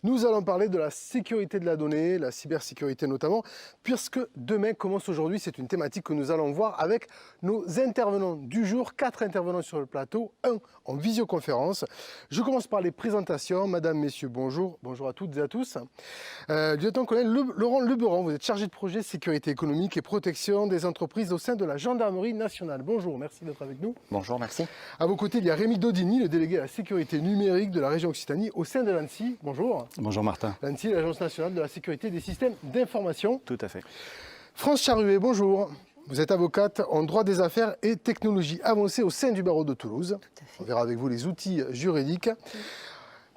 Nous allons parler de la sécurité de la donnée, la cybersécurité notamment, puisque demain commence aujourd'hui. C'est une thématique que nous allons voir avec nos intervenants du jour. 4 intervenants sur le plateau, 1 en visioconférence. Je commence par les présentations. Madame, messieurs, bonjour. Bonjour à toutes et à tous. Lieutenant-colonel Laurent Leberon, vous êtes chargé de projet sécurité économique et protection des entreprises au sein de la Gendarmerie nationale. Bonjour, merci d'être avec nous. Bonjour, merci. À vos côtés, il y a Rémi Dodini, le délégué à la sécurité numérique de la région Occitanie au sein de l'ANSSI. Bonjour. Bonjour Martin. L'ANSSI, l'Agence nationale de la sécurité des systèmes d'information. Tout à fait. France Charruet, bonjour. Vous êtes avocate en droit des affaires et technologies avancées au sein du barreau de Toulouse. On verra avec vous les outils juridiques.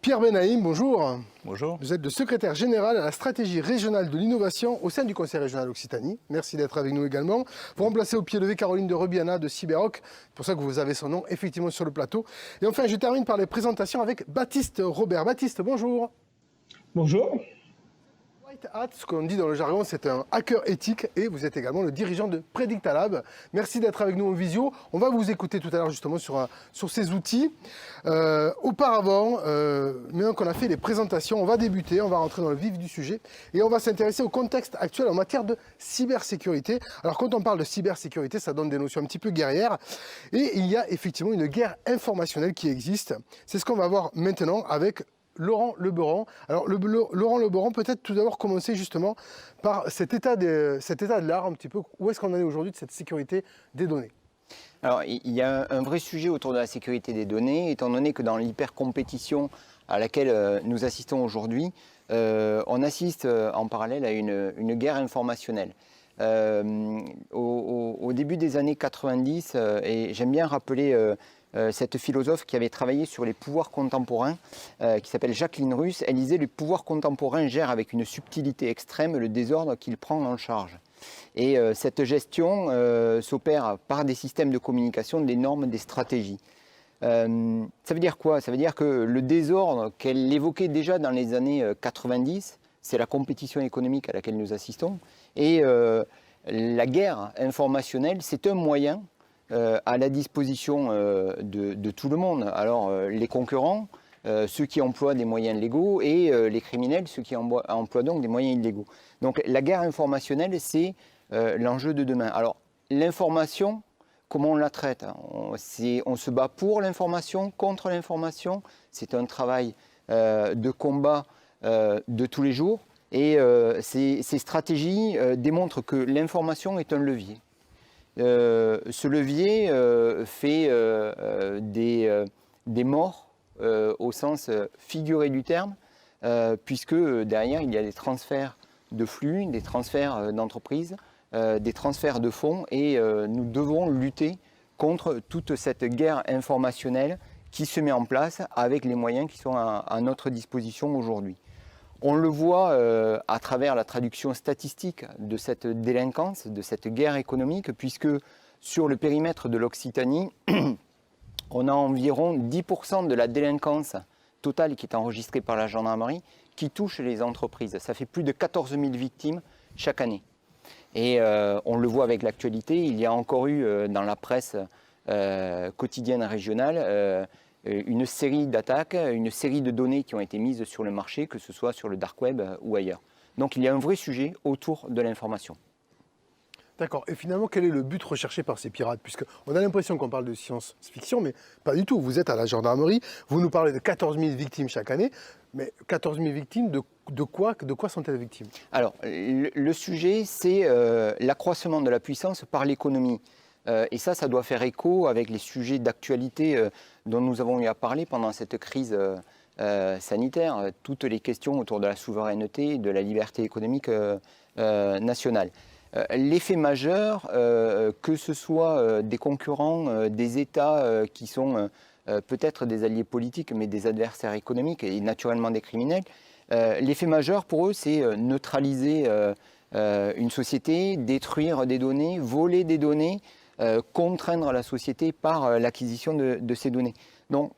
Pierre Benaïm, bonjour. Bonjour. Vous êtes le secrétaire général à la stratégie régionale de l'innovation au sein du Conseil régional Occitanie. Merci d'être avec nous également. Vous remplacez au pied levé Caroline de Rebiana de Cyberrock. C'est pour ça que vous avez son nom effectivement sur le plateau. Et enfin, je termine par les présentations avec Baptiste Robert. Baptiste, bonjour. Bonjour. White Hat, ce qu'on dit dans le jargon, c'est un hacker éthique et vous êtes également le dirigeant de Predictalab. Merci d'être avec nous en visio. On va vous écouter tout à l'heure justement sur ces outils. Auparavant, maintenant qu'on a fait les présentations, on va débuter, on va rentrer dans le vif du sujet et on va s'intéresser au contexte actuel en matière de cybersécurité. Alors quand on parle de cybersécurité, ça donne des notions un petit peu guerrières et il y a effectivement une guerre informationnelle qui existe. C'est ce qu'on va voir maintenant avec Laurent Leberon. Alors, Laurent Leberon, peut-être tout d'abord commencer justement par cet état de l'art, un petit peu. Où est-ce qu'on en est aujourd'hui de cette sécurité des données? Alors, il y a un vrai sujet autour de la sécurité des données, étant donné que dans l'hypercompétition à laquelle nous assistons aujourd'hui, on assiste en parallèle à une guerre informationnelle. Au début des années 90, et j'aime bien rappeler cette philosophe qui avait travaillé sur les pouvoirs contemporains, qui s'appelle Jacqueline Russe, elle disait « Les pouvoirs contemporains gèrent avec une subtilité extrême le désordre qu'ils prennent en charge ». Et cette gestion s'opère par des systèmes de communication, des normes, des stratégies. Ça veut dire quoi? Ça veut dire que le désordre qu'elle évoquait déjà dans les années 90, c'est la compétition économique à laquelle nous assistons. Et la guerre informationnelle, c'est un moyen à la disposition de tout le monde. Alors les concurrents, ceux qui emploient des moyens légaux et les criminels, ceux qui emploient donc des moyens illégaux. Donc la guerre informationnelle, c'est l'enjeu de demain. Alors l'information, comment on la traite? On se bat pour l'information, contre l'information. C'est un travail de combat de tous les jours. Et ces stratégies démontrent que l'information est un levier. Ce levier fait des morts au sens figuré du terme, puisque derrière il y a des transferts de flux, des transferts d'entreprises, des transferts de fonds, et nous devons lutter contre toute cette guerre informationnelle qui se met en place avec les moyens qui sont à notre disposition aujourd'hui. On le voit à travers la traduction statistique de cette délinquance, de cette guerre économique, puisque sur le périmètre de l'Occitanie, on a environ 10% de la délinquance totale qui est enregistrée par la gendarmerie qui touche les entreprises. Ça fait plus de 14 000 victimes chaque année. Et on le voit avec l'actualité, il y a encore eu dans la presse quotidienne régionale une série d'attaques, une série de données qui ont été mises sur le marché, que ce soit sur le dark web ou ailleurs. Donc il y a un vrai sujet autour de l'information. D'accord. Et finalement, quel est le but recherché par ces pirates? Puisqu'on a l'impression qu'on parle de science-fiction, mais pas du tout. Vous êtes à la gendarmerie, vous nous parlez de 14 000 victimes chaque année, mais 14 000 victimes, de quoi sont-elles victimes? Alors, le sujet, c'est l'accroissement de la puissance par l'économie. Et ça doit faire écho avec les sujets d'actualité dont nous avons eu à parler pendant cette crise sanitaire, toutes les questions autour de la souveraineté et de la liberté économique nationale. L'effet majeur, que ce soit des concurrents, des États qui sont peut-être des alliés politiques, mais des adversaires économiques et naturellement des criminels, l'effet majeur pour eux, c'est neutraliser une société, détruire des données, voler des données, contraindre la société par l'acquisition de ces données. Donc,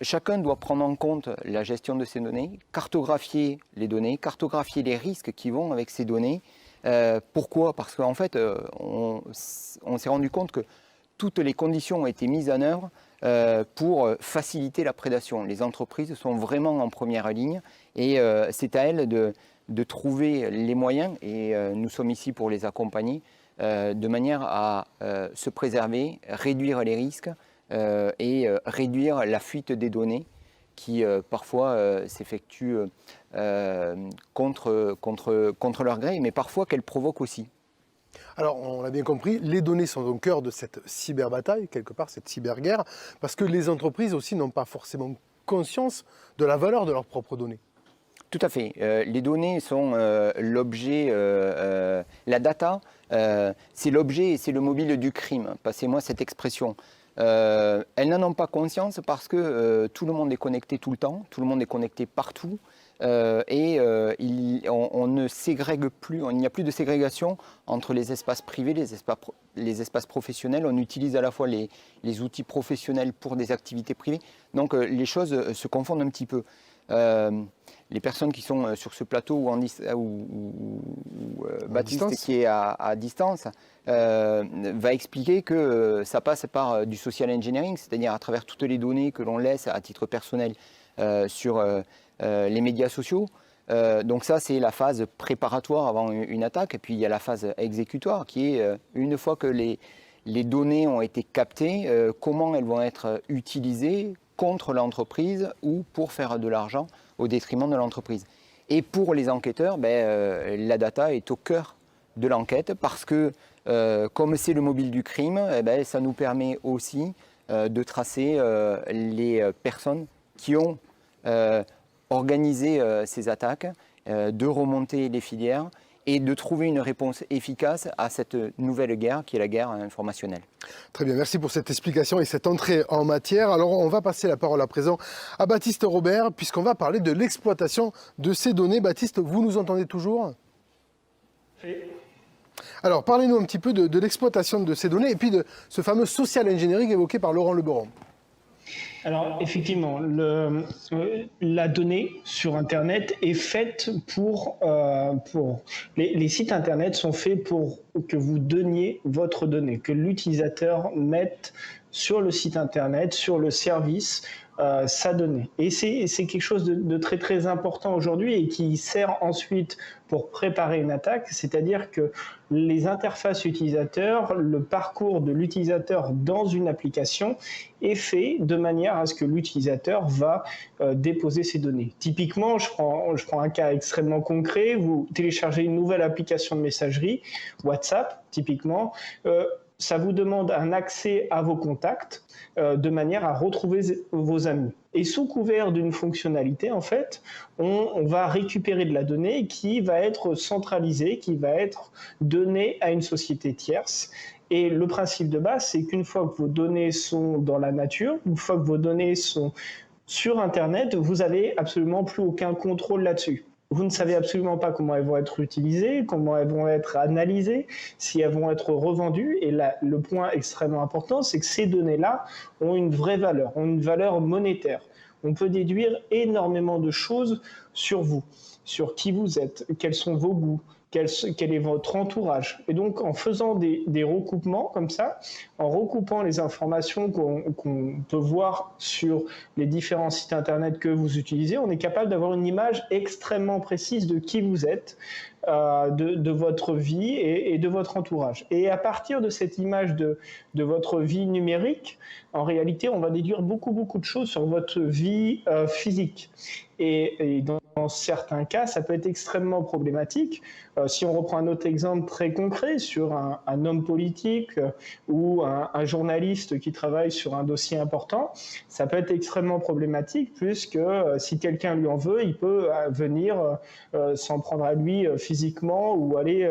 chacun doit prendre en compte la gestion de ces données, cartographier les données, cartographier les risques qui vont avec ces données. Pourquoi? Parce qu'en fait, on s'est rendu compte que toutes les conditions ont été mises en œuvre pour faciliter la prédation. Les entreprises sont vraiment en première ligne et c'est à elles de trouver les moyens, et nous sommes ici pour les accompagner, de manière à se préserver, réduire les risques et réduire la fuite des données qui parfois s'effectuent contre leur gré, mais parfois qu'elles provoquent aussi. Alors, on l'a bien compris, les données sont au cœur de cette cyberbataille, quelque part, cette cyberguerre, parce que les entreprises aussi n'ont pas forcément conscience de la valeur de leurs propres données. Tout à fait. Les données sont l'objet, la data, c'est l'objet et c'est le mobile du crime. Passez-moi cette expression. Elles n'en ont pas conscience parce que tout le monde est connecté tout le temps, tout le monde est connecté partout. On ne ségrègue plus, il n'y a plus de ségrégation entre les espaces privés, les espaces professionnels. On utilise à la fois les outils professionnels pour des activités privées. Donc les choses se confondent un petit peu. Les personnes qui sont sur ce plateau ou Baptiste qui est à distance va expliquer que ça passe par du social engineering, c'est-à-dire à travers toutes les données que l'on laisse à titre personnel sur les médias sociaux. Donc ça, c'est la phase préparatoire avant une attaque. Et puis il y a la phase exécutoire qui est, une fois que les données ont été captées, comment elles vont être utilisées contre l'entreprise ou pour faire de l'argent au détriment de l'entreprise. Et pour les enquêteurs, la data est au cœur de l'enquête parce que, comme c'est le mobile du crime, ça nous permet aussi de tracer les personnes qui ont organisé ces attaques, de remonter les filières et de trouver une réponse efficace à cette nouvelle guerre qui est la guerre informationnelle. Très bien, merci pour cette explication et cette entrée en matière. Alors on va passer la parole à présent à Baptiste Robert puisqu'on va parler de l'exploitation de ces données. Baptiste, vous nous entendez toujours ? Oui. Alors parlez-nous un petit peu de l'exploitation de ces données et puis de ce fameux social engineering évoqué par Laurent Leberon. Alors effectivement, la donnée sur Internet est faite pour les sites Internet sont faits pour que vous donniez votre donnée, que l'utilisateur mette sur le site Internet, sur le service, sa donnée. Et c'est quelque chose de très très important aujourd'hui et qui sert ensuite pour préparer une attaque, c'est-à-dire que les interfaces utilisateurs, le parcours de l'utilisateur dans une application est fait de manière à ce que l'utilisateur va déposer ses données. Typiquement, je prends un cas extrêmement concret, vous téléchargez une nouvelle application de messagerie, WhatsApp typiquement, ça vous demande un accès à vos contacts de manière à retrouver vos amis. Et sous couvert d'une fonctionnalité, en fait, on va récupérer de la donnée qui va être centralisée, qui va être donnée à une société tierce. Et le principe de base, c'est qu'une fois que vos données sont dans la nature, une fois que vos données sont sur Internet, vous n'avez absolument plus aucun contrôle là-dessus. Vous ne savez absolument pas comment elles vont être utilisées, comment elles vont être analysées, si elles vont être revendues. Et là, le point extrêmement important, c'est que ces données-là ont une vraie valeur, ont une valeur monétaire. On peut déduire énormément de choses sur vous, sur qui vous êtes, quels sont vos goûts, quel est votre entourage. Et donc, en faisant des recoupements comme ça, en recoupant les informations qu'on peut voir sur les différents sites Internet que vous utilisez, on est capable d'avoir une image extrêmement précise de qui vous êtes, de votre vie et de votre entourage. Et à partir de cette image de votre vie numérique, en réalité, on va déduire beaucoup de choses sur votre vie physique. Et dans certains cas, ça peut être extrêmement problématique. Si on reprend un autre exemple très concret sur un homme politique ou un journaliste qui travaille sur un dossier important, ça peut être extrêmement problématique puisque si quelqu'un lui en veut, il peut venir s'en prendre à lui physiquement ou aller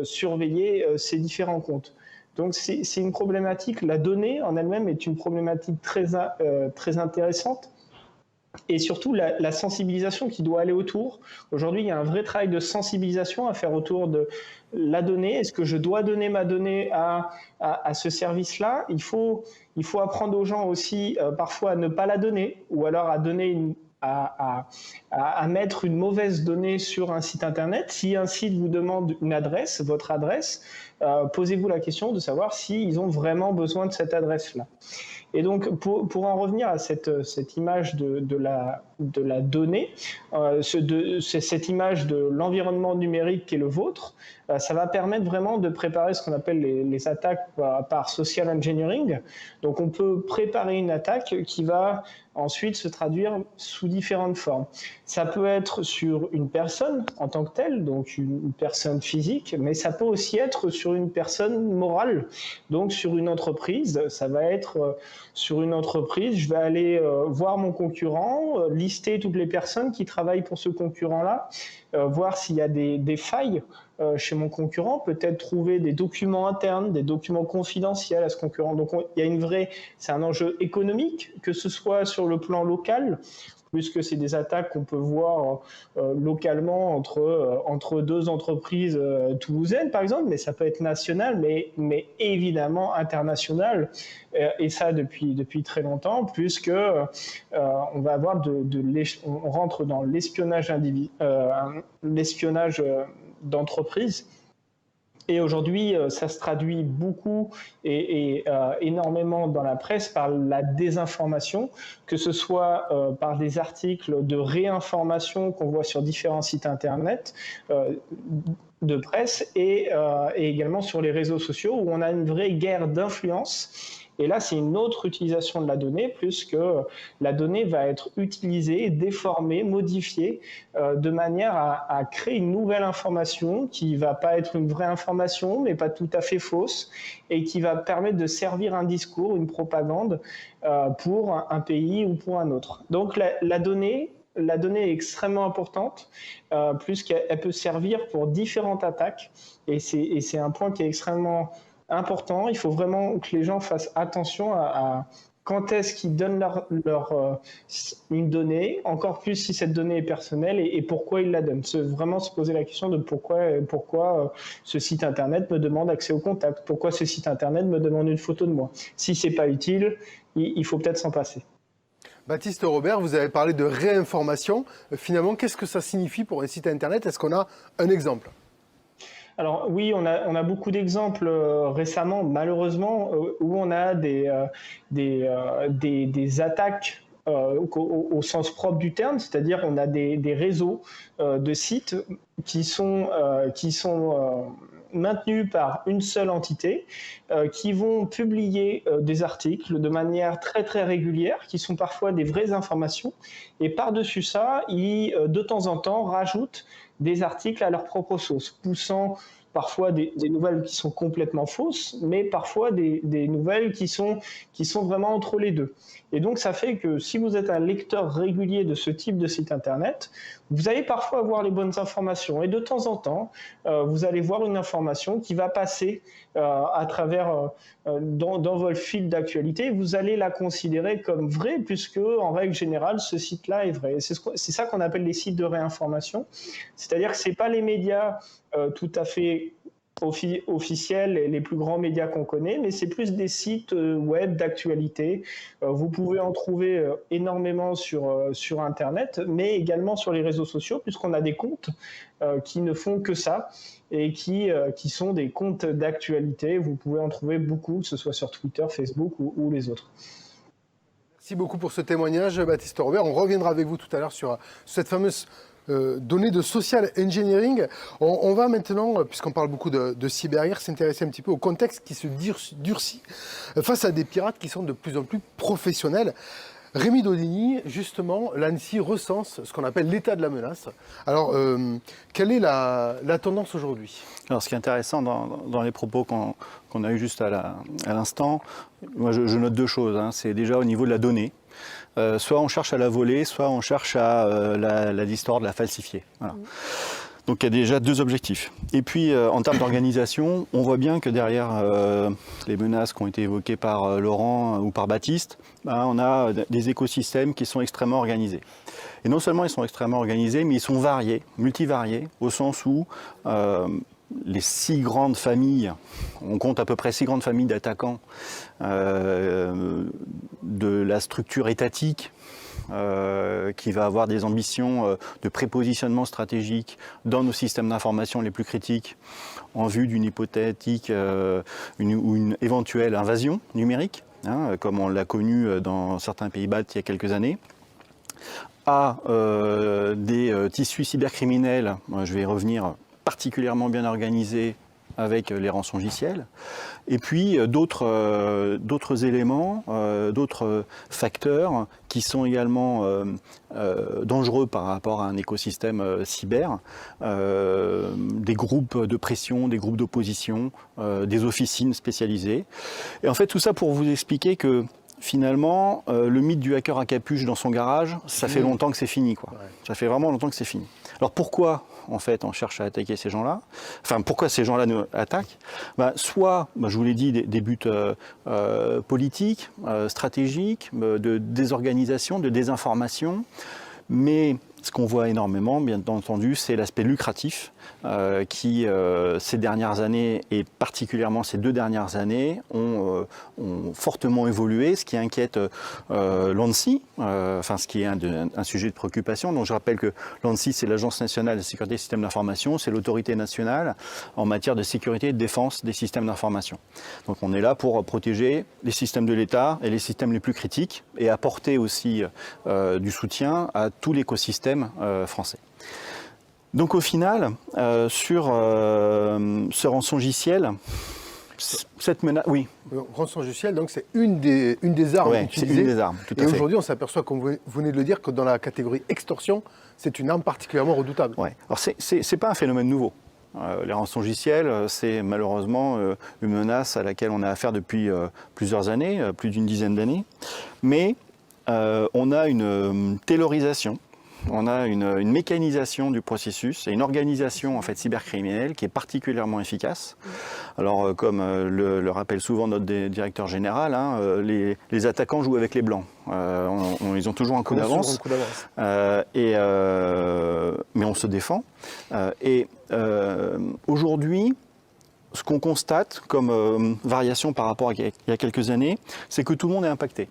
surveiller ses différents comptes. Donc c'est une problématique, la donnée en elle-même est une problématique très intéressante. Et surtout, la sensibilisation qui doit aller autour. Aujourd'hui, il y a un vrai travail de sensibilisation à faire autour de la donnée. Est-ce que je dois donner ma donnée à ce service-là ? Il faut apprendre aux gens aussi parfois à ne pas la donner ou alors à donner à mettre une mauvaise donnée sur un site Internet. Si un site vous demande une adresse, votre adresse, posez-vous la question de savoir s'ils ont vraiment besoin de cette adresse-là. Et donc, pour en revenir à cette image de la donnée, cette image de l'environnement numérique qui est le vôtre, ça va permettre vraiment de préparer ce qu'on appelle les attaques par social engineering. Donc, on peut préparer une attaque qui va ensuite se traduire sous différentes formes. Ça peut être sur une personne en tant que telle, donc une personne physique, mais ça peut aussi être sur une personne morale, donc sur une entreprise. Ça va être sur une entreprise, je vais aller voir mon concurrent, lister toutes les personnes qui travaillent pour ce concurrent-là, voir s'il y a des failles chez mon concurrent, peut-être trouver des documents internes, des documents confidentiels à ce concurrent. Donc il y a c'est un enjeu économique, que ce soit sur le plan local, puisque c'est des attaques qu'on peut voir localement entre deux entreprises toulousaines, par exemple, mais ça peut être national, mais évidemment international, et ça depuis très longtemps, puisque on va avoir on rentre dans l'espionnage d'entreprise. Et aujourd'hui, ça se traduit beaucoup et énormément dans la presse par la désinformation, que ce soit par des articles de réinformation qu'on voit sur différents sites internet de presse et également sur les réseaux sociaux où on a une vraie guerre d'influence. Et là, c'est une autre utilisation de la donnée, puisque la donnée va être utilisée, déformée, modifiée, de manière à créer une nouvelle information qui ne va pas être une vraie information, mais pas tout à fait fausse, et qui va permettre de servir un discours, une propagande pour un pays ou pour un autre. Donc la donnée est extrêmement importante, puisqu'elle peut servir pour différentes attaques, et c'est un point qui est extrêmement important. Il faut vraiment que les gens fassent attention à quand est-ce qu'ils donnent une donnée, encore plus si cette donnée est personnelle, et pourquoi ils la donnent. Vraiment se poser la question de pourquoi ce site internet me demande accès au contact, pourquoi ce site internet me demande une photo de moi. Si c'est pas utile, il faut peut-être s'en passer. Baptiste Robert, vous avez parlé de réinformation. Finalement, qu'est-ce que ça signifie pour un site internet? Est-ce qu'on a un exemple? Alors oui, on a beaucoup d'exemples récemment, malheureusement, où on a des attaques au sens propre du terme, c'est-à-dire on a des réseaux de sites qui sont maintenus par une seule entité, qui vont publier des articles de manière très très régulière, qui sont parfois des vraies informations, et par-dessus ça, ils de temps en temps rajoutent des articles à leur propre sauce, poussant parfois des nouvelles qui sont complètement fausses, mais parfois des nouvelles qui sont vraiment entre les deux. Et donc ça fait que si vous êtes un lecteur régulier de ce type de site internet, vous allez parfois avoir les bonnes informations, et de temps en temps, vous allez voir une information qui va passer à travers dans votre fil d'actualité. Vous allez la considérer comme vraie, puisque en règle générale, ce site-là est vrai. C'est ça qu'on appelle les sites de réinformation, c'est-à-dire que c'est pas les médias tout à fait officiels, les plus grands médias qu'on connaît, mais c'est plus des sites web d'actualité. Vous pouvez en trouver énormément sur Internet, mais également sur les réseaux sociaux, puisqu'on a des comptes qui ne font que ça et qui sont des comptes d'actualité. Vous pouvez en trouver beaucoup, que ce soit sur Twitter, Facebook ou les autres. Merci beaucoup pour ce témoignage, Baptiste Robert. On reviendra avec vous tout à l'heure sur cette fameuse données de social engineering. On va maintenant, puisqu'on parle beaucoup de cyberguerre, s'intéresser un petit peu au contexte qui se durcit face à des pirates qui sont de plus en plus professionnels. Rémi Daudigny, justement, l'ANSSI recense ce qu'on appelle l'état de la menace. Alors, quelle est la tendance aujourd'hui? Alors, ce qui est intéressant dans les propos qu'on a eu juste à l'instant, moi je note deux choses. C'est déjà au niveau de la donnée. Soit on cherche à la voler, soit on cherche à la distordre, la falsifier. Voilà. Donc il y a déjà deux objectifs. Et puis en termes d'organisation, on voit bien que derrière les menaces qui ont été évoquées par Laurent ou par Baptiste, on a des écosystèmes qui sont extrêmement organisés. Et non seulement ils sont extrêmement organisés, mais ils sont variés, multivariés, au sens où les 6 grandes familles, on compte à peu près 6 grandes familles d'attaquants de la structure étatique qui va avoir des ambitions de prépositionnement stratégique dans nos systèmes d'information les plus critiques en vue d'une hypothétique ou une éventuelle invasion numérique. hein, comme on l'a connu dans certains pays baltes il y a quelques années, à des tissus cybercriminels, je vais y revenir, particulièrement bien organisés avec les rançongiciels, et puis d'autres éléments, d'autres facteurs qui sont également dangereux par rapport à un écosystème cyber, des groupes de pression, des groupes d'opposition, des officines spécialisées. Et en fait tout ça pour vous expliquer que finalement, le mythe du hacker à capuche dans son garage, ça fait longtemps que c'est fini, quoi. Ouais. Ça fait vraiment longtemps que c'est fini. Alors pourquoi, en fait, on cherche à attaquer ces gens-là? Enfin, pourquoi ces gens-là nous attaquent? Soit, je vous l'ai dit, des buts politiques, stratégiques, de désorganisation, de désinformation, mais ce qu'on voit énormément, bien entendu, c'est l'aspect lucratif qui, ces dernières années, et particulièrement ces 2 dernières années, ont fortement évolué, ce qui inquiète l'ANSSI, ce qui est un sujet de préoccupation. Donc je rappelle que l'ANSSI, c'est l'Agence nationale de sécurité des systèmes d'information, c'est l'autorité nationale en matière de sécurité et de défense des systèmes d'information. Donc on est là pour protéger les systèmes de l'État et les systèmes les plus critiques et apporter aussi du soutien à tout l'écosystème français. Donc au final, sur ce rançongiciel, cette menace, oui. Rançongiciel, donc c'est une des armes utilisées. C'est une des armes, tout à fait. Et aujourd'hui, on s'aperçoit, comme vous venez de le dire, que dans la catégorie extorsion, c'est une arme particulièrement redoutable. Ouais. Alors c'est pas un phénomène nouveau. Les rançongiciels, c'est malheureusement une menace à laquelle on a affaire depuis plusieurs années, plus d'une dizaine d'années. Mais on a une taylorisation. On a une mécanisation du processus et une organisation en fait cybercriminelle qui est particulièrement efficace. Alors comme le rappelle souvent notre directeur général, hein, les attaquants jouent avec les blancs. Ils ont toujours un coup d'avance. Mais on se défend. Aujourd'hui, ce qu'on constate comme variation par rapport à il y a quelques années, c'est que tout le monde est impacté.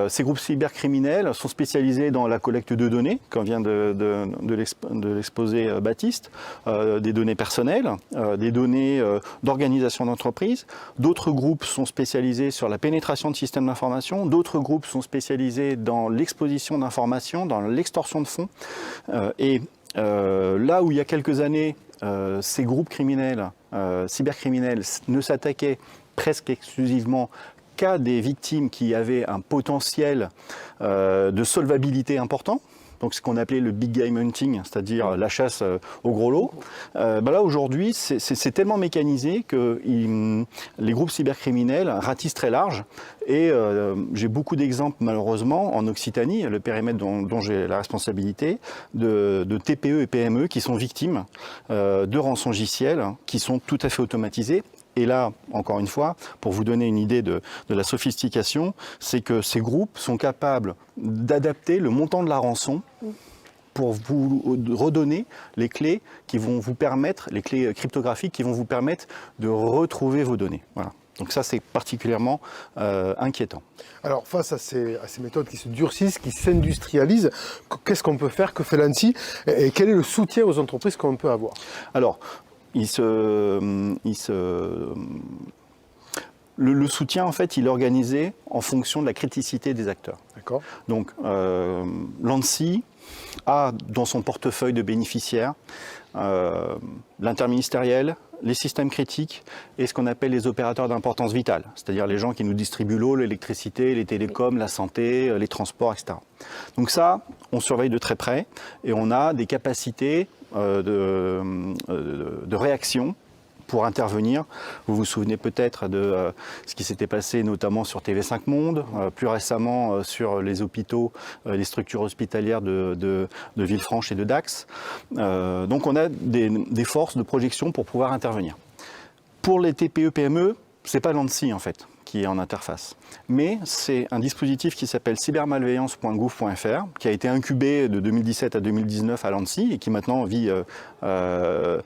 Ces groupes cybercriminels sont spécialisés dans la collecte de données, comme vient de l'exposer Baptiste, des données personnelles, des données d'organisation d'entreprise. D'autres groupes sont spécialisés sur la pénétration de systèmes d'information. D'autres groupes sont spécialisés dans l'exposition d'informations, dans l'extorsion de fonds. Là où il y a quelques années, ces groupes criminels, cybercriminels, ne s'attaquaient presque exclusivement qu'à des victimes qui avaient un potentiel de solvabilité important, donc ce qu'on appelait le big game hunting, c'est-à-dire la chasse au gros lot. Là aujourd'hui, c'est tellement mécanisé que les groupes cybercriminels ratissent très large. Et j'ai beaucoup d'exemples malheureusement en Occitanie, le périmètre dont j'ai la responsabilité, de TPE et PME qui sont victimes de rançongiciels qui sont tout à fait automatisés. Et là, encore une fois, pour vous donner une idée de la sophistication, c'est que ces groupes sont capables d'adapter le montant de la rançon pour vous redonner les clés qui vont vous permettre, les clés cryptographiques qui vont vous permettre de retrouver vos données. Voilà. Donc ça, c'est particulièrement inquiétant. Alors, face à ces méthodes qui se durcissent, qui s'industrialisent, qu'est-ce qu'on peut faire? Que fait l'ANSSI? Et quel est le soutien aux entreprises qu'on peut avoir? Alors, le soutien, en fait, il est organisé en fonction de la criticité des acteurs. D'accord. Donc, l'ANSSI a dans son portefeuille de bénéficiaires l'interministériel, les systèmes critiques et ce qu'on appelle les opérateurs d'importance vitale, c'est-à-dire les gens qui nous distribuent l'eau, l'électricité, les télécoms, la santé, les transports, etc. Donc ça, on surveille de très près et on a des capacités de réaction pour intervenir. Vous vous souvenez peut-être de ce qui s'était passé notamment sur TV5 Monde, plus récemment sur les hôpitaux, les structures hospitalières de Villefranche et de Dax. Donc on a des forces de projection pour pouvoir intervenir. Pour les TPE-PME, ce n'est pas l'ANSSI en fait qui est en interface, mais c'est un dispositif qui s'appelle cybermalveillance.gouv.fr, qui a été incubé de 2017 à 2019 à l'ANSSI et qui maintenant vit sa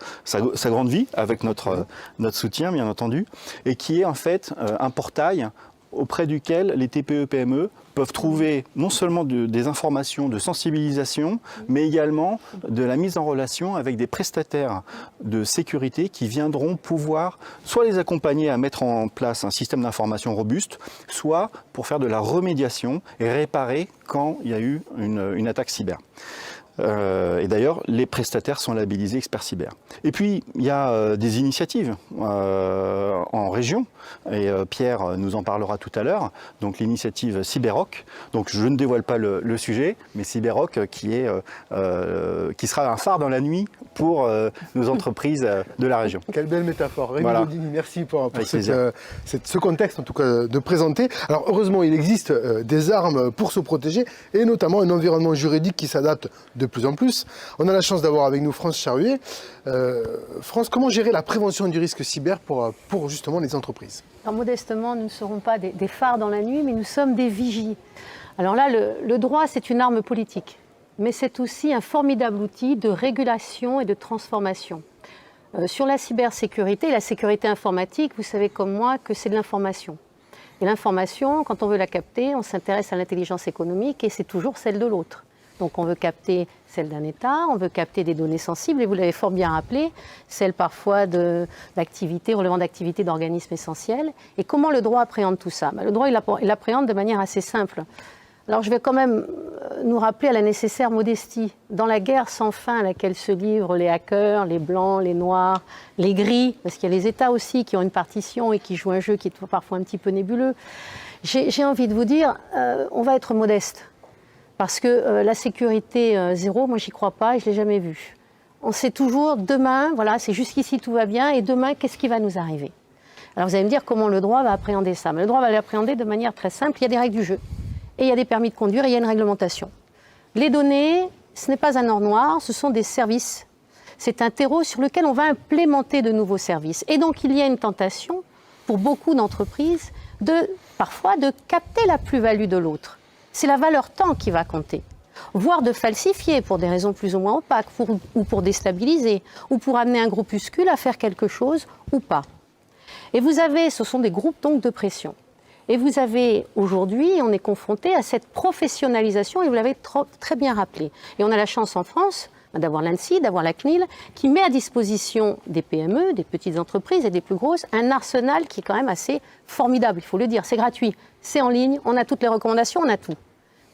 grande vie avec notre soutien bien entendu, et qui est en fait un portail auprès duquel les TPE-PME peuvent trouver non seulement des informations de sensibilisation, mais également de la mise en relation avec des prestataires de sécurité qui viendront pouvoir soit les accompagner à mettre en place un système d'information robuste, soit pour faire de la remédiation et réparer quand il y a eu une attaque cyber. Et d'ailleurs, les prestataires sont labellisés experts cyber. Et puis, il y a des initiatives en région, et Pierre nous en parlera tout à l'heure, donc l'initiative Cyberoc. Donc je ne dévoile pas le sujet, mais Cyberoc qui sera un phare dans la nuit pour nos entreprises de la région. Quelle belle métaphore. Rémi Voilà. Gaudini, merci pour plaisir. ce contexte, en tout cas, de présenter. Alors, heureusement, il existe des armes pour se protéger, et notamment un environnement juridique qui s'adapte de plus en plus. On a la chance d'avoir avec nous France Charruet. France, comment gérer la prévention du risque cyber pour justement les entreprises? Alors, modestement, nous ne serons pas des phares dans la nuit, mais nous sommes des vigies. Alors là, le droit, c'est une arme politique, mais c'est aussi un formidable outil de régulation et de transformation. Sur la cybersécurité, la sécurité informatique, vous savez comme moi que c'est de l'information. Et l'information, quand on veut la capter, on s'intéresse à l'intelligence économique et c'est toujours celle de l'autre. Donc on veut capter celle d'un État, on veut capter des données sensibles, et vous l'avez fort bien rappelé, celle parfois d'activités, relevant d'activités d'organismes essentiels. Et comment le droit appréhende tout ça? Le droit, il l'appréhende de manière assez simple. Alors je vais quand même nous rappeler à la nécessaire modestie. Dans la guerre sans fin à laquelle se livrent les hackers, les blancs, les noirs, les gris, parce qu'il y a les États aussi qui ont une partition et qui jouent un jeu qui est parfois un petit peu nébuleux, j'ai envie de vous dire, on va être modeste. Parce que la sécurité zéro, moi, j'y crois pas et je ne l'ai jamais vue. On sait toujours, demain, voilà, c'est jusqu'ici, tout va bien, et demain, qu'est-ce qui va nous arriver? Alors, vous allez me dire comment le droit va appréhender ça. Mais le droit va l'appréhender de manière très simple. Il y a des règles du jeu, et il y a des permis de conduire, et il y a une réglementation. Les données, ce n'est pas un or noir, ce sont des services. C'est un terreau sur lequel on va implémenter de nouveaux services. Et donc, il y a une tentation, pour beaucoup d'entreprises, parfois de capter la plus-value de l'autre. C'est la valeur temps qui va compter, voire de falsifier pour des raisons plus ou moins opaques, ou pour déstabiliser, ou pour amener un groupuscule à faire quelque chose ou pas. Et vous avez, ce sont des groupes donc de pression. Et vous avez aujourd'hui, on est confronté à cette professionnalisation, et vous l'avez très bien rappelé. Et on a la chance en France d'avoir l'ANSSI, d'avoir la CNIL, qui met à disposition des PME, des petites entreprises et des plus grosses, un arsenal qui est quand même assez formidable, il faut le dire. C'est gratuit, c'est en ligne, on a toutes les recommandations, on a tout.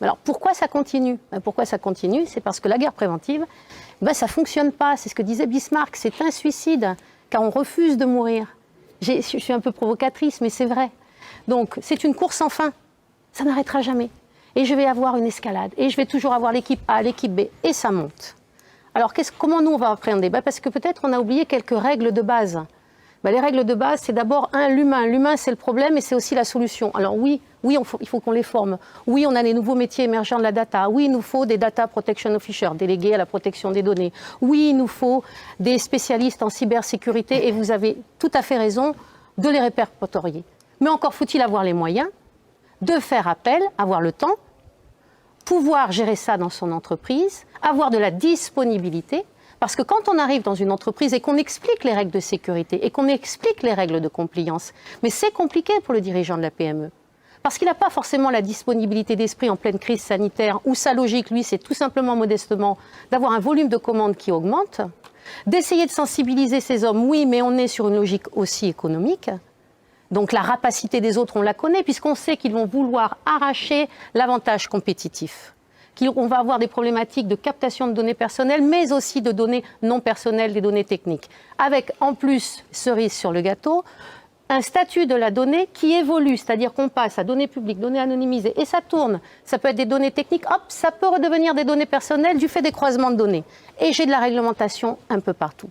Alors pourquoi ça continue? Pourquoi ça continue? C'est parce que la guerre préventive, ça ne fonctionne pas. C'est ce que disait Bismarck, c'est un suicide, car on refuse de mourir. Je suis un peu provocatrice, mais c'est vrai. Donc c'est une course sans fin, ça n'arrêtera jamais. Et je vais avoir une escalade, et je vais toujours avoir l'équipe A, l'équipe B, et ça monte. Alors comment nous on va appréhender? Parce que peut-être on a oublié quelques règles de base. Les règles de base, c'est d'abord l'humain. L'humain, c'est le problème et c'est aussi la solution. Alors oui, il faut qu'on les forme. Oui, on a les nouveaux métiers émergents de la data. Oui, il nous faut des data protection officers, délégués à la protection des données. Oui, il nous faut des spécialistes en cybersécurité, et vous avez tout à fait raison de les répertorier. Mais encore faut-il avoir les moyens de faire appel, avoir le temps, pouvoir gérer ça dans son entreprise, avoir de la disponibilité. Parce que quand on arrive dans une entreprise et qu'on explique les règles de sécurité et qu'on explique les règles de compliance, mais c'est compliqué pour le dirigeant de la PME. Parce qu'il n'a pas forcément la disponibilité d'esprit en pleine crise sanitaire, où sa logique, lui, c'est tout simplement, modestement, d'avoir un volume de commandes qui augmente, d'essayer de sensibiliser ces hommes, oui, mais on est sur une logique aussi économique. Donc la rapacité des autres, on la connaît, puisqu'on sait qu'ils vont vouloir arracher l'avantage compétitif. On va avoir des problématiques de captation de données personnelles, mais aussi de données non personnelles, des données techniques. Avec, en plus, cerise sur le gâteau, un statut de la donnée qui évolue, c'est-à-dire qu'on passe à données publiques, données anonymisées, et ça tourne. Ça peut être des données techniques, hop, ça peut redevenir des données personnelles du fait des croisements de données. Et j'ai de la réglementation un peu partout.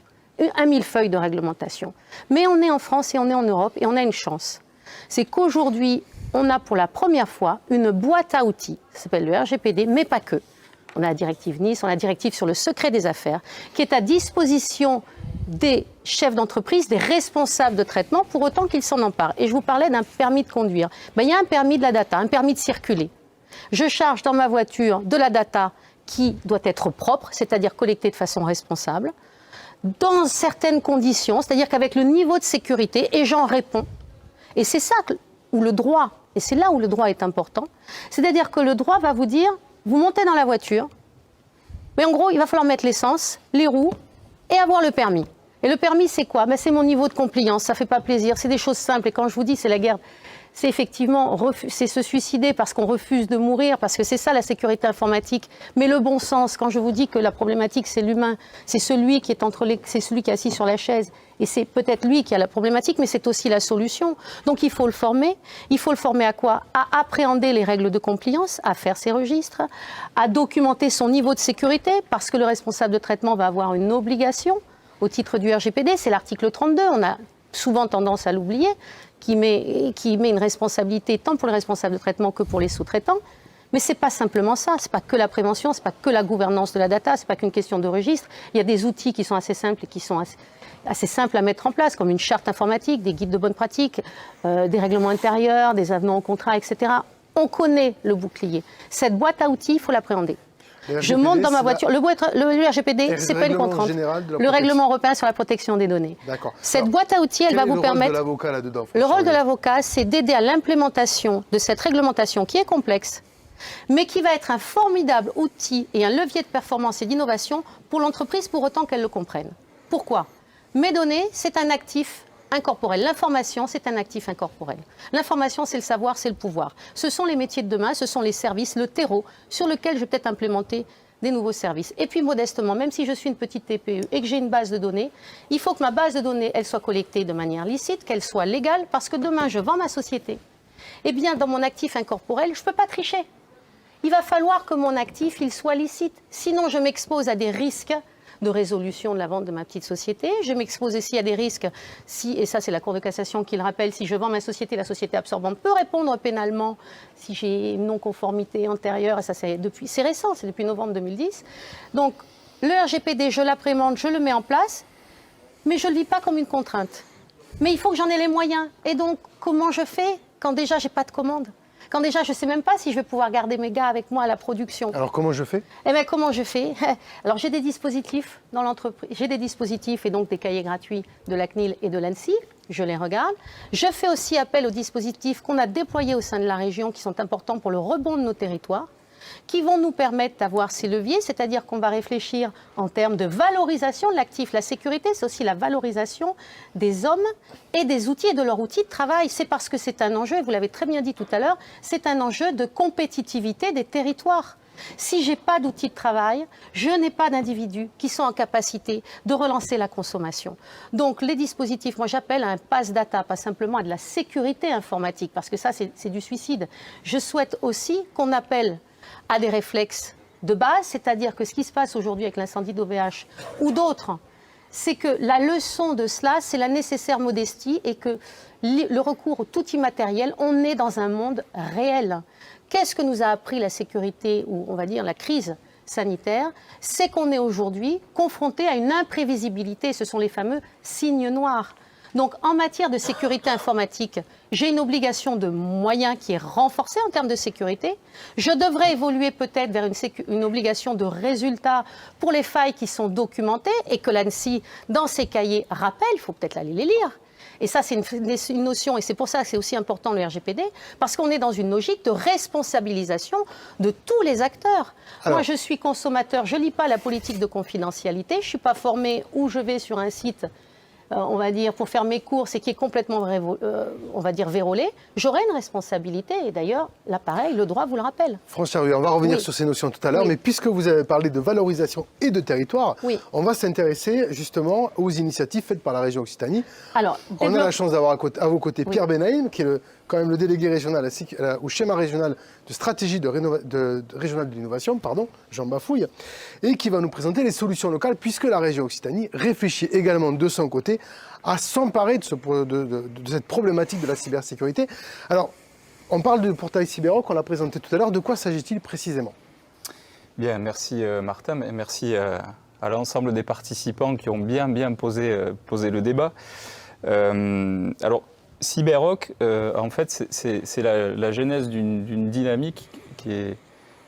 Un millefeuille de réglementation. Mais on est en France et on est en Europe, et on a une chance. C'est qu'aujourd'hui, on a pour la première fois une boîte à outils, ça s'appelle le RGPD, mais pas que. On a la directive Nice, on a la directive sur le secret des affaires, qui est à disposition des chefs d'entreprise, des responsables de traitement, pour autant qu'ils s'en emparent. Et je vous parlais d'un permis de conduire. Il y a un permis de la data, un permis de circuler. Je charge dans ma voiture de la data qui doit être propre, c'est-à-dire collectée de façon responsable, dans certaines conditions, c'est-à-dire qu'avec le niveau de sécurité, et j'en réponds. Et c'est ça où le droit et c'est là où le droit est important, c'est-à-dire que le droit va vous dire, vous montez dans la voiture, mais en gros, il va falloir mettre l'essence, les roues et avoir le permis. Et le permis, c'est quoi? C'est mon niveau de compliance, ça ne fait pas plaisir, c'est des choses simples. Et quand je vous dis, c'est la guerre, c'est effectivement c'est se suicider parce qu'on refuse de mourir, parce que c'est ça la sécurité informatique. Mais le bon sens, quand je vous dis que la problématique, c'est l'humain, c'est celui qui est c'est celui qui est assis sur la chaise, et c'est peut-être lui qui a la problématique, mais c'est aussi la solution. Donc il faut le former. Il faut le former à quoi? À appréhender les règles de compliance, à faire ses registres, à documenter son niveau de sécurité, parce que le responsable de traitement va avoir une obligation au titre du RGPD, c'est l'article 32, on a souvent tendance à l'oublier, qui met une responsabilité tant pour les responsables de traitement que pour les sous-traitants. Mais ce n'est pas simplement ça, ce n'est pas que la prévention, ce n'est pas que la gouvernance de la data, ce n'est pas qu'une question de registre. Il y a des outils qui sont assez simples et qui sont assez simples à mettre en place, comme une charte informatique, des guides de bonne pratique, des règlements intérieurs, des avenants au contrat, etc. On connaît le bouclier. Cette boîte à outils, il faut l'appréhender. Je monte dans ma voiture. Le RGPD, ce n'est pas une contrainte. Le règlement européen sur la protection des données. Cette boîte à outils, elle va vous permettre. Le rôle de l'avocat là-dedans? Le rôle de l'avocat, c'est d'aider à l'implémentation de cette réglementation qui est complexe, mais qui va être un formidable outil et un levier de performance et d'innovation pour l'entreprise, pour autant qu'elle le comprenne. Pourquoi? Mes données, c'est un actif incorporel. L'information, c'est un actif incorporel. L'information, c'est le savoir, c'est le pouvoir. Ce sont les métiers de demain, ce sont les services, le terreau sur lequel je vais peut-être implémenter des nouveaux services. Et puis modestement, même si je suis une petite TPE et que j'ai une base de données, il faut que ma base de données, elle soit collectée de manière licite, qu'elle soit légale, parce que demain, je vends ma société. Eh bien, dans mon actif incorporel, je ne peux pas tricher. Il va falloir que mon actif, il soit licite. Sinon, je m'expose à des risques de résolution de la vente de ma petite société. Je m'expose aussi à des risques, et ça c'est la Cour de cassation qui le rappelle, si je vends ma société, la société absorbante peut répondre pénalement si j'ai une non-conformité antérieure, et ça c'est récent, c'est depuis novembre 2010. Donc le RGPD, je l'appréhende, je le mets en place, mais je ne le vis pas comme une contrainte. Mais il faut que j'en ai les moyens. Et donc, comment je fais quand déjà je n'ai pas de commande? Quand déjà, je ne sais même pas si je vais pouvoir garder mes gars avec moi à la production. Alors, comment je fais? Eh bien, comment je fais? Alors, j'ai des dispositifs dans l'entreprise. J'ai des dispositifs et donc des cahiers gratuits de la CNIL et de l'ANSSI. Je les regarde. Je fais aussi appel aux dispositifs qu'on a déployés au sein de la région qui sont importants pour le rebond de nos territoires, qui vont nous permettre d'avoir ces leviers, c'est-à-dire qu'on va réfléchir en termes de valorisation de l'actif. La sécurité, c'est aussi la valorisation des hommes et des outils et de leurs outils de travail. C'est parce que c'est un enjeu, et vous l'avez très bien dit tout à l'heure, c'est un enjeu de compétitivité des territoires. Si je n'ai pas d'outils de travail, je n'ai pas d'individus qui sont en capacité de relancer la consommation. Donc les dispositifs, moi j'appelle à un pass data, pas simplement à de la sécurité informatique, parce que ça c'est du suicide. Je souhaite aussi qu'on appelle à des réflexes de base, c'est-à-dire que ce qui se passe aujourd'hui avec l'incendie d'OVH ou d'autres, c'est que la leçon de cela, c'est la nécessaire modestie et que le recours au tout immatériel, on est dans un monde réel. Qu'est-ce que nous a appris la sécurité ou on va dire la crise sanitaire? C'est qu'on est aujourd'hui confronté à une imprévisibilité, ce sont les fameux signes noirs. Donc, en matière de sécurité informatique, j'ai une obligation de moyens qui est renforcée en termes de sécurité. Je devrais évoluer peut-être vers une obligation de résultats pour les failles qui sont documentées et que l'ANSSI, dans ses cahiers, rappelle. Il faut peut-être aller les lire. Et ça, c'est une notion, et c'est pour ça que c'est aussi important le RGPD, parce qu'on est dans une logique de responsabilisation de tous les acteurs. Alors, moi, je suis consommateur, je ne lis pas la politique de confidentialité, je ne suis pas formé où je vais sur un site on va dire, pour faire mes courses et qui est complètement, on va dire, vérolé, j'aurai une responsabilité. Et d'ailleurs, l'appareil, le droit vous le rappelle. France Charruet, on va revenir sur ces notions tout à l'heure, mais puisque vous avez parlé de valorisation et de territoire, on va s'intéresser justement aux initiatives faites par la région Occitanie. Alors, on a la chance d'avoir à vos côtés Pierre Benaïm, qui est quand même le délégué régional au schéma régional de stratégie régionale de l'innovation, j'en bafouille, et qui va nous présenter les solutions locales, puisque la région Occitanie réfléchit également de son côté à s'emparer de cette problématique de la cybersécurité. Alors, on parle du portail Cyberoc, on l'a présenté tout à l'heure. De quoi s'agit-il précisément? Bien, merci Martin, et merci à l'ensemble des participants qui ont bien posé le débat. Alors, Cyberoc, en fait, c'est la genèse d'une dynamique qui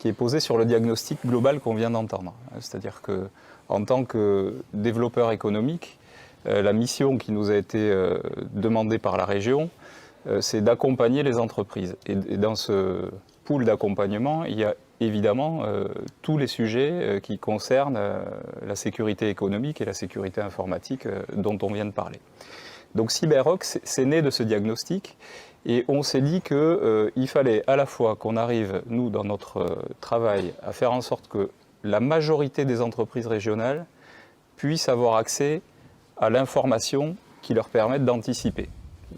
est posée sur le diagnostic global qu'on vient d'entendre. C'est-à-dire qu'en tant que développeur économique, la mission qui nous a été demandée par la région, c'est d'accompagner les entreprises. Et dans ce pool d'accompagnement, il y a évidemment tous les sujets qui concernent la sécurité économique et la sécurité informatique dont on vient de parler. Donc CyberRock, c'est né de ce diagnostic et on s'est dit qu'il fallait à la fois qu'on arrive, nous, dans notre travail, à faire en sorte que la majorité des entreprises régionales puissent avoir accès à l'information qui leur permette d'anticiper.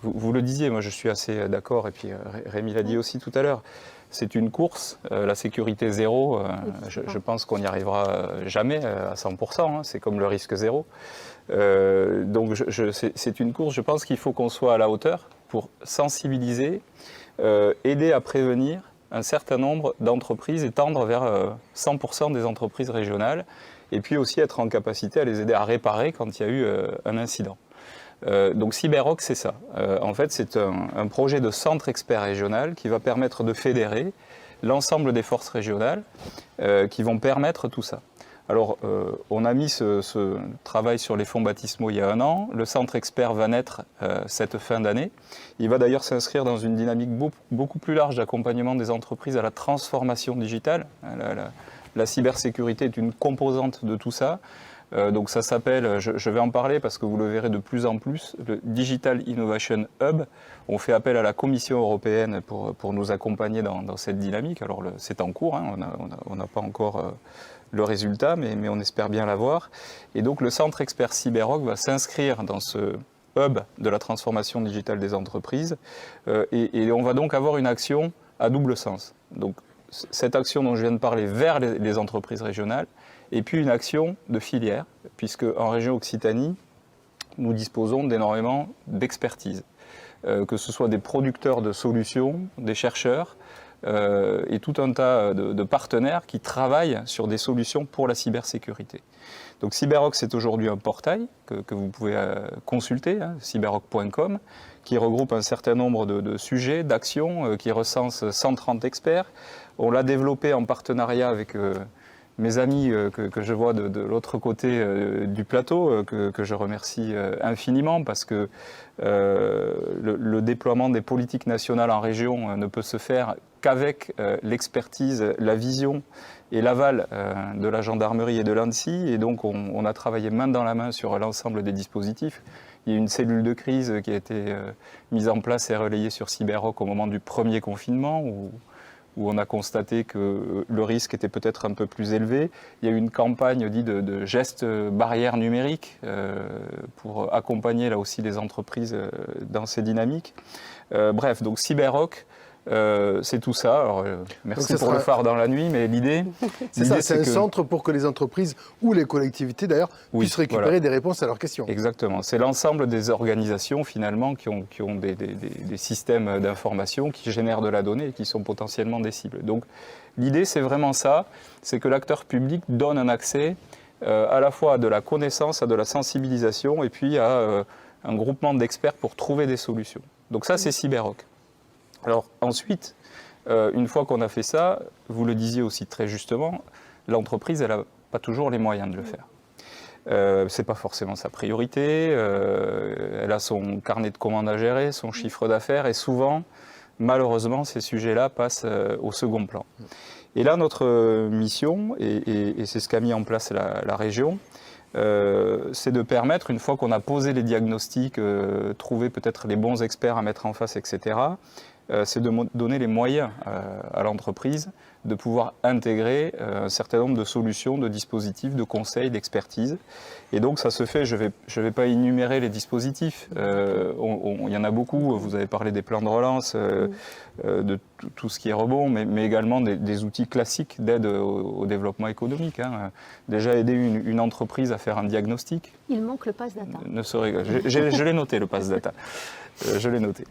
Vous le disiez, moi je suis assez d'accord, et puis Rémi l'a dit aussi tout à l'heure, c'est une course, la sécurité zéro, je pense qu'on n'y arrivera jamais à 100%, hein, c'est comme le risque zéro. Donc c'est une course, je pense qu'il faut qu'on soit à la hauteur pour sensibiliser, aider à prévenir un certain nombre d'entreprises et tendre vers 100% des entreprises régionales, et puis aussi être en capacité à les aider à réparer quand il y a eu un incident. Donc CyberRock, c'est ça. En fait, c'est un projet de centre expert régional qui va permettre de fédérer l'ensemble des forces régionales qui vont permettre tout ça. Alors, on a mis ce travail sur les fonds baptismaux il y a 1 an. Le centre expert va naître cette fin d'année. Il va d'ailleurs s'inscrire dans une dynamique beaucoup plus large d'accompagnement des entreprises à la transformation digitale. La cybersécurité est une composante de tout ça. Donc ça s'appelle, je vais en parler parce que vous le verrez de plus en plus, le Digital Innovation Hub. On fait appel à la Commission européenne pour nous accompagner dans cette dynamique. Alors c'est en cours, hein, on n'a pas encore le résultat, mais on espère bien l'avoir. Et donc le centre expert CyberRock va s'inscrire dans ce hub de la transformation digitale des entreprises. Et on va donc avoir une action à double sens. Donc cette action dont je viens de parler vers les entreprises régionales, et puis une action de filière, puisque en région Occitanie, nous disposons d'énormément d'expertise, que ce soit des producteurs de solutions, des chercheurs, et tout un tas de partenaires qui travaillent sur des solutions pour la cybersécurité. Donc CyberRock, c'est aujourd'hui un portail que vous pouvez consulter, hein, cyberrock.com, qui regroupe un certain nombre de sujets, d'actions, qui recense 130 experts. On l'a développé en partenariat avec mes amis que je vois de l'autre côté du plateau, que je remercie infiniment, parce que le déploiement des politiques nationales en région ne peut se faire qu'avec l'expertise, la vision et l'aval de la gendarmerie et de l'ANSSI. Et donc on a travaillé main dans la main sur l'ensemble des dispositifs. Il y a une cellule de crise qui a été mise en place et relayée sur CyberRock au moment du premier confinement, où on a constaté que le risque était peut-être un peu plus élevé. Il y a eu une campagne dite de gestes barrières numériques pour accompagner là aussi les entreprises dans ces dynamiques. Bref, donc CyberRock, c'est tout ça. Alors, merci pour le phare dans la nuit, mais l'idée... c'est un centre pour que les entreprises ou les collectivités, d'ailleurs, puissent récupérer des réponses à leurs questions. Exactement. C'est l'ensemble des organisations, finalement, qui ont des systèmes d'information qui génèrent de la donnée et qui sont potentiellement des cibles. Donc, l'idée, c'est vraiment ça, c'est que l'acteur public donne un accès à la fois à de la connaissance, à de la sensibilisation, et puis à un groupement d'experts pour trouver des solutions. Donc ça, c'est CyberRock. Alors ensuite, une fois qu'on a fait ça, vous le disiez aussi très justement, l'entreprise, elle n'a pas toujours les moyens de le faire. Ce n'est pas forcément sa priorité, elle a son carnet de commandes à gérer, son chiffre d'affaires, et souvent, malheureusement, ces sujets-là passent au second plan. Et là, notre mission, et c'est ce qu'a mis en place la région, c'est de permettre, une fois qu'on a posé les diagnostics, trouvé peut-être les bons experts à mettre en face, etc., c'est de donner les moyens à l'entreprise de pouvoir intégrer un certain nombre de solutions, de dispositifs, de conseils, d'expertise. Et donc ça se fait, je vais pas énumérer les dispositifs, il y en a beaucoup, vous avez parlé des plans de relance, de tout ce qui est rebond, mais également des outils classiques d'aide au développement économique. Hein. Déjà aider une entreprise à faire un diagnostic. Il manque le pass data. Je l'ai noté, le pass data. Je l'ai noté.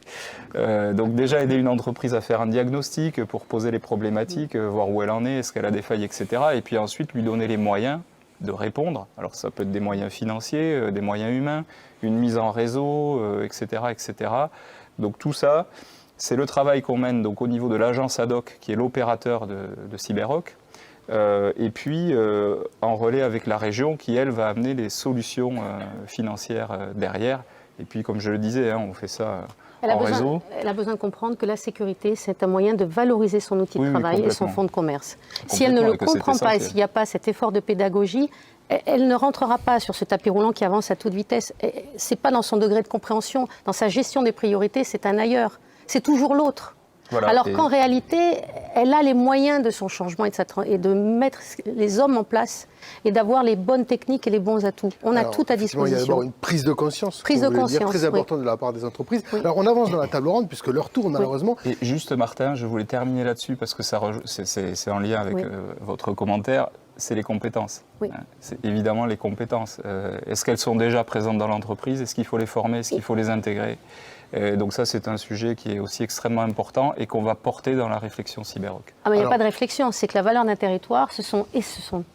Donc déjà aider une entreprise à faire un diagnostic pour poser les problématiques, voir où elle en est, est-ce qu'elle a des failles, etc. Et puis ensuite lui donner les moyens de répondre. Alors ça peut être des moyens financiers, des moyens humains, une mise en réseau, etc., etc. Donc tout ça, c'est le travail qu'on mène donc, au niveau de l'agence ADOC, qui est l'opérateur de CyberRock, et puis en relais avec la région qui, elle, va amener les solutions financières derrière, Et puis, comme je le disais, hein, on fait ça Elle a, en réseau. elle a besoin de comprendre que la sécurité, c'est un moyen de valoriser son outil de Oui, oui, travail et son complètement. fonds de commerce. Si elle ne le Complètement, et que c'est comprend pas et essentiel. s'il n'y a pas cet effort de pédagogie, elle ne rentrera pas sur ce tapis roulant qui avance à toute vitesse. Ce n'est pas dans son degré de compréhension, dans sa gestion des priorités, c'est un ailleurs. C'est toujours l'autre. Voilà, Alors et- qu'en réalité, elle a les moyens de son changement et de mettre les hommes en place et d'avoir les bonnes techniques et les bons atouts. On a Alors, tout à effectivement, il y a disposition. d'abord une prise de conscience. Prise comme de vous voulez dire, conscience, très oui. importante de la part des entreprises. Oui. Alors, on avance dans la table ronde, puisque l'heure tourne, malheureusement. Et juste, Martin, je voulais terminer là-dessus parce que c'est en lien avec Oui. votre commentaire, c'est les compétences. Oui. C'est évidemment les compétences. Est-ce qu'elles sont déjà présentes dans l'entreprise? Est-ce qu'il faut les former? Est-ce qu'il faut les intégrer? Donc ça, c'est un sujet qui est aussi extrêmement important et qu'on va porter dans la réflexion Cyberrock. Ah, mais il n'y a Alors- pas de réflexion, c'est que la valeur d'un territoire, ce sont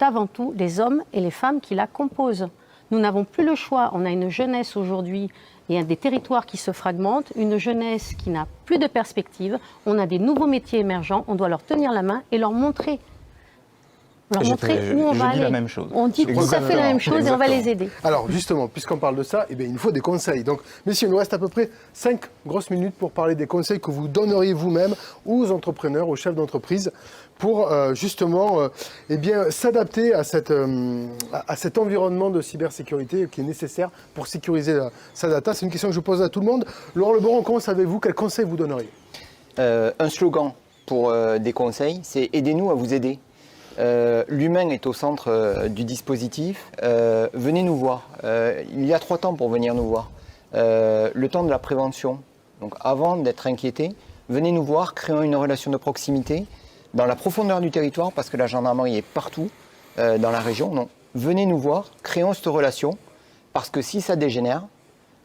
avant tout les hommes et les femmes qui la composent. Nous n'avons plus le choix, on a une jeunesse aujourd'hui et des territoires qui se fragmentent, une jeunesse qui n'a plus de perspective, on a des nouveaux métiers émergents, on doit leur tenir la main et leur montrer. Leur montrer où on va dis aller. la même chose. On dit tout à fait la même chose et on va les aider. Alors, justement, puisqu'on parle de ça, eh bien, il nous faut des conseils. Donc, messieurs, il nous reste à peu près 5 grosses minutes pour parler des conseils que vous donneriez vous-même aux entrepreneurs, aux chefs d'entreprise, pour justement eh bien, s'adapter à cet environnement de cybersécurité qui est nécessaire pour sécuriser sa data. C'est une question que je pose à tout le monde. Laurent Leberon, comment savez-vous? Quels conseils vous donneriez? Un slogan pour des conseils, c'est « Aidez-nous à vous aider ». L'humain est au centre du dispositif. Venez nous voir. Il y a 3 temps pour venir nous voir. Le temps de la prévention. Donc avant d'être inquiété, venez nous voir, créons une relation de proximité dans la profondeur du territoire, parce que la gendarmerie est partout dans la région. Donc venez nous voir, créons cette relation, parce que si ça dégénère,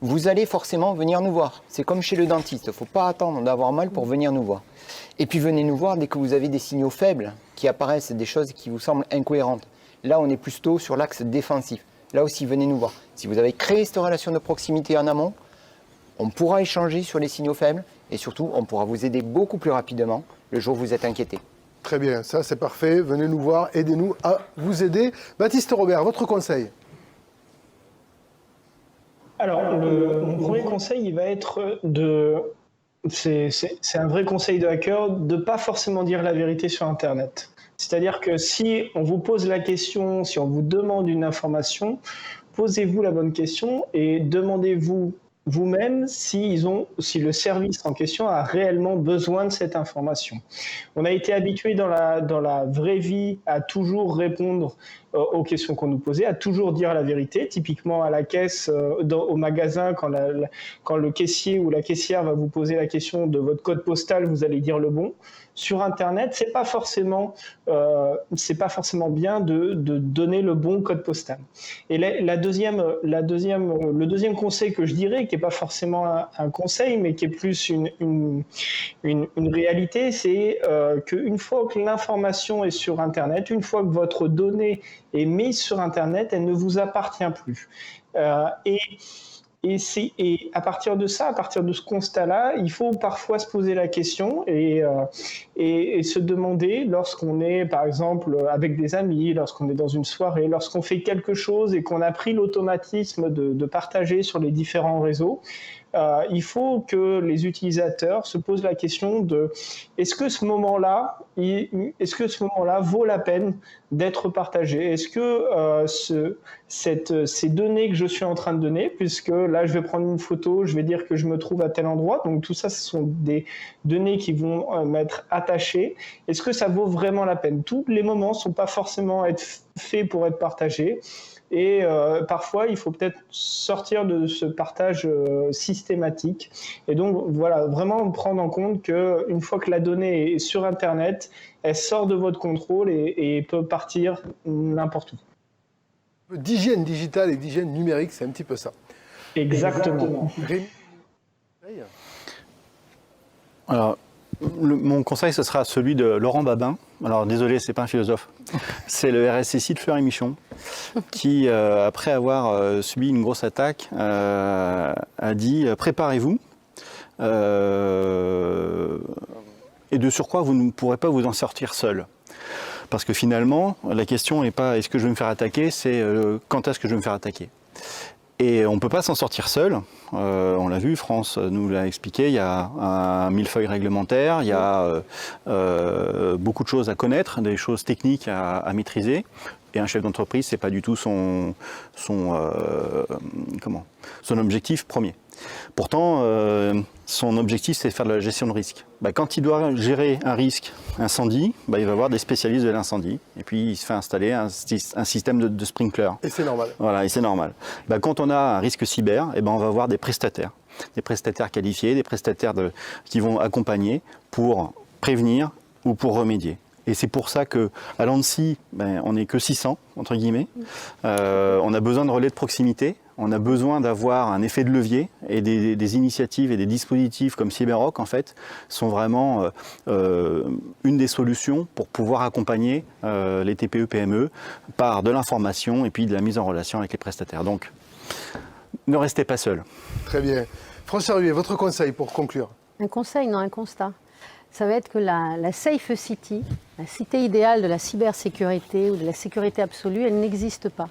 vous allez forcément venir nous voir. C'est comme chez le dentiste, il ne faut pas attendre d'avoir mal pour venir nous voir. Et puis venez nous voir dès que vous avez des signaux faibles qui apparaissent, des choses qui vous semblent incohérentes. Là, on est plutôt sur l'axe défensif. Là aussi, venez nous voir. Si vous avez créé cette relation de proximité en amont, on pourra échanger sur les signaux faibles et surtout, on pourra vous aider beaucoup plus rapidement le jour où vous êtes inquiété. Très bien, ça c'est parfait. Venez nous voir, aidez-nous à vous aider. Baptiste Robert, votre conseil? Alors, mon premier conseil, il va être c'est un vrai conseil de hacker, de ne pas forcément dire la vérité sur Internet. C'est-à-dire que si on vous pose la question, si on vous demande une information, posez-vous la bonne question et demandez-vous vous-même si le service en question a réellement besoin de cette information. On a été habitué dans la vraie vie à toujours répondre aux questions qu'on nous posait, à toujours dire la vérité. Typiquement à la caisse, au magasin, quand le caissier ou la caissière va vous poser la question de votre code postal, vous allez dire le bon. Sur Internet, c'est pas forcément bien de donner le bon code postal. Et le deuxième conseil que je dirais, qui est pas forcément un conseil, mais qui est plus une réalité, c'est qu'une fois que l'information est sur Internet, une fois que votre donnée est mise sur Internet, elle ne vous appartient plus. Et à partir de ça, à partir de ce constat-là, il faut parfois se poser la question et se demander, lorsqu'on est par exemple avec des amis, lorsqu'on est dans une soirée, lorsqu'on fait quelque chose et qu'on a pris l'automatisme de partager sur les différents réseaux, il faut que les utilisateurs se posent la question de est-ce que ce moment-là vaut la peine d'être partagé? Est-ce que ces données que je suis en train de donner, puisque là je vais prendre une photo, je vais dire que je me trouve à tel endroit, donc tout ça ce sont des données qui vont m'être attachées, est-ce que ça vaut vraiment la peine? Tous les moments ne sont pas forcément faits pour être partagés. Et parfois, il faut peut-être sortir de ce partage systématique. Et donc, voilà, vraiment prendre en compte qu'une fois que la donnée est sur Internet, elle sort de votre contrôle et peut partir n'importe où. D'hygiène digitale et d'hygiène numérique, c'est un petit peu ça. Exactement. Rémi? Alors, mon conseil, ce sera celui de Laurent Babin. Alors, désolé, c'est pas un philosophe. C'est le RSSI de Fleury-Michon, qui, après avoir subi une grosse attaque, a dit « Préparez-vous ». Et de surcroît, vous ne pourrez pas vous en sortir seul. Parce que finalement, la question n'est pas « est-ce que je vais me faire attaquer ?», c'est « quand est-ce que je vais me faire attaquer ?» Et on ne peut pas s'en sortir seul. On l'a vu, France nous l'a expliqué, il y a un millefeuille réglementaire, il y a beaucoup de choses à connaître, des choses techniques à maîtriser. Et un chef d'entreprise, ce n'est pas du tout son objectif premier. Pourtant, son objectif, c'est de faire de la gestion de risque. Quand il doit gérer un risque incendie, il va voir des spécialistes de l'incendie. Et puis, il se fait installer un système de sprinkler. Et c'est normal. Voilà, et c'est normal. Quand on a un risque cyber, on va voir des prestataires qualifiés, des prestataires qui vont accompagner pour prévenir ou pour remédier. Et c'est pour ça qu'à l'ANSSI, on n'est que 600, entre guillemets. On a besoin de relais de proximité. On a besoin d'avoir un effet de levier et des initiatives et des dispositifs comme CyberRock, en fait, sont vraiment une des solutions pour pouvoir accompagner les TPE-PME par de l'information et puis de la mise en relation avec les prestataires. Donc, ne restez pas seul. Très bien. François Ruet, votre conseil pour conclure? Un conseil, non, un constat. Ça va être que la Safe City, la cité idéale de la cybersécurité ou de la sécurité absolue, elle n'existe pas.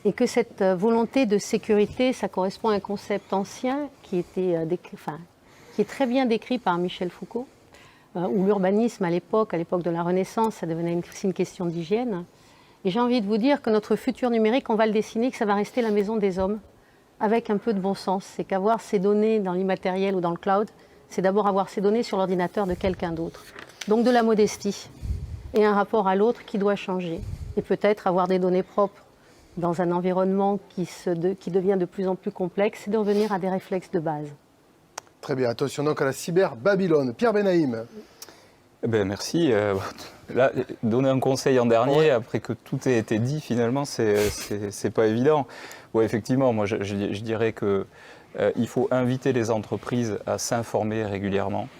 Et que cette volonté de sécurité, ça correspond à un concept ancien qui est très bien décrit par Michel Foucault, où l'urbanisme à l'époque de la Renaissance, ça devenait aussi une question d'hygiène. Et j'ai envie de vous dire que notre futur numérique, on va le dessiner, que ça va rester la maison des hommes, avec un peu de bon sens. C'est qu'avoir ces données dans l'immatériel ou dans le cloud, c'est d'abord avoir ces données sur l'ordinateur de quelqu'un d'autre. Donc de la modestie et un rapport à l'autre qui doit changer. Et peut-être avoir des données propres dans un environnement qui devient de plus en plus complexe, et de revenir à des réflexes de base. Très bien, attention donc à la cyber-Babylone. Pierre Benaïm. Merci. Là, donner un conseil en dernier, après que tout ait été dit, finalement, c'est pas évident. Ouais, effectivement, moi je dirais qu'il faut inviter les entreprises à s'informer régulièrement,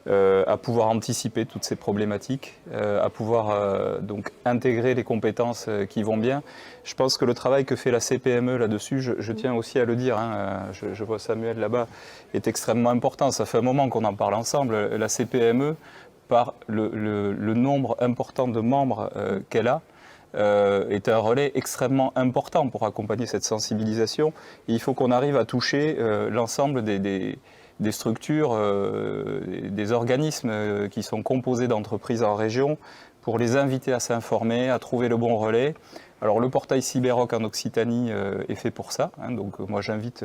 à pouvoir anticiper toutes ces problématiques, à pouvoir donc intégrer les compétences qui vont bien. Je pense que le travail que fait la CPME là-dessus, je tiens aussi à le dire, je vois Samuel là-bas, est extrêmement important. Ça fait un moment qu'on en parle ensemble. La CPME, par le nombre important de membres qu'elle a, est un relais extrêmement important pour accompagner cette sensibilisation. Et il faut qu'on arrive à toucher l'ensemble des structures, des organismes qui sont composés d'entreprises en région pour les inviter à s'informer, à trouver le bon relais. Alors le portail CyberRock en Occitanie est fait pour ça. Donc moi j'invite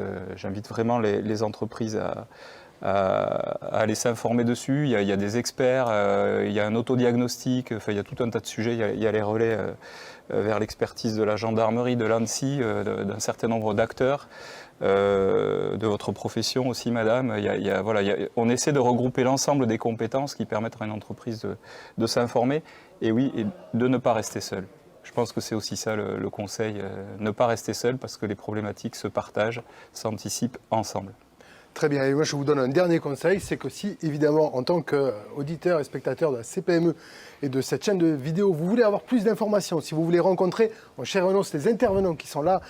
vraiment les entreprises à aller s'informer dessus. Il y a des experts, il y a un autodiagnostic, il y a tout un tas de sujets. Il y a les relais vers l'expertise de la gendarmerie, de l'ANSSI, d'un certain nombre d'acteurs. De votre profession aussi, madame. On essaie de regrouper l'ensemble des compétences qui permettent à une entreprise de s'informer et de ne pas rester seul. Je pense que c'est aussi ça le conseil, ne pas rester seul parce que les problématiques se partagent, s'anticipent ensemble. Très bien, et moi je vous donne un dernier conseil, c'est que si évidemment en tant qu'auditeur et spectateur de la CPME et de cette chaîne de vidéo, vous voulez avoir plus d'informations, si vous voulez rencontrer en chair et en os les intervenants qui sont là,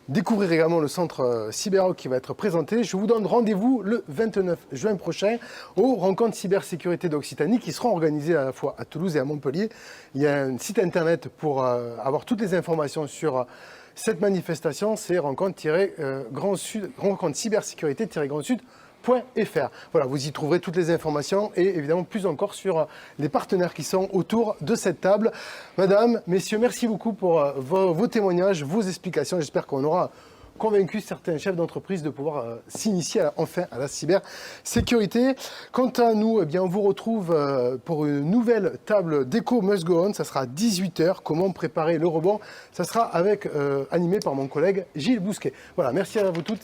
découvrir également le centre CyberRock qui va être présenté. Je vous donne rendez-vous le 29 juin prochain aux rencontres cybersécurité d'Occitanie qui seront organisées à la fois à Toulouse et à Montpellier. Il y a un site internet pour avoir toutes les informations sur cette manifestation, c'est cybersécurité-grandsud.fr. Voilà, vous y trouverez toutes les informations et évidemment plus encore sur les partenaires qui sont autour de cette table. Madame, messieurs, merci beaucoup pour vos témoignages, vos explications. J'espère qu'on aura convaincu certains chefs d'entreprise de pouvoir s'initier enfin à la cybersécurité. Quant à nous, on vous retrouve pour une nouvelle table d'Eco Must Go On. Ça sera à 18h. Comment préparer le rebond? Ça sera animé par mon collègue Gilles Bousquet. Voilà, merci à vous toutes.